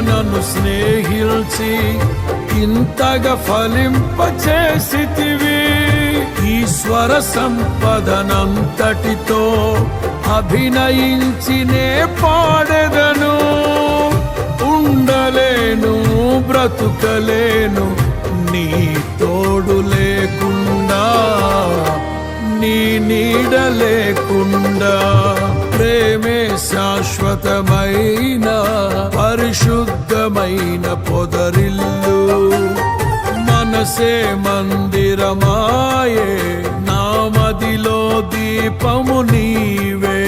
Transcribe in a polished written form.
నన్ను స్నేహిల్చి ఇంతగా ఫలింపచేసితివి. ఈశ్వర సంపదనంతటితో అభినయించినే పాడెదను. ఉండలేను బ్రతుకలేను నీ తోడు లేకుండా, నీ నీడ లేకుండా. ప్రేమే శాశ్వతమైన పరిశుద్ధమైన పొదరిల్లు, మనసే మందిరమాయే, నా మదిలో దీపము నీవే.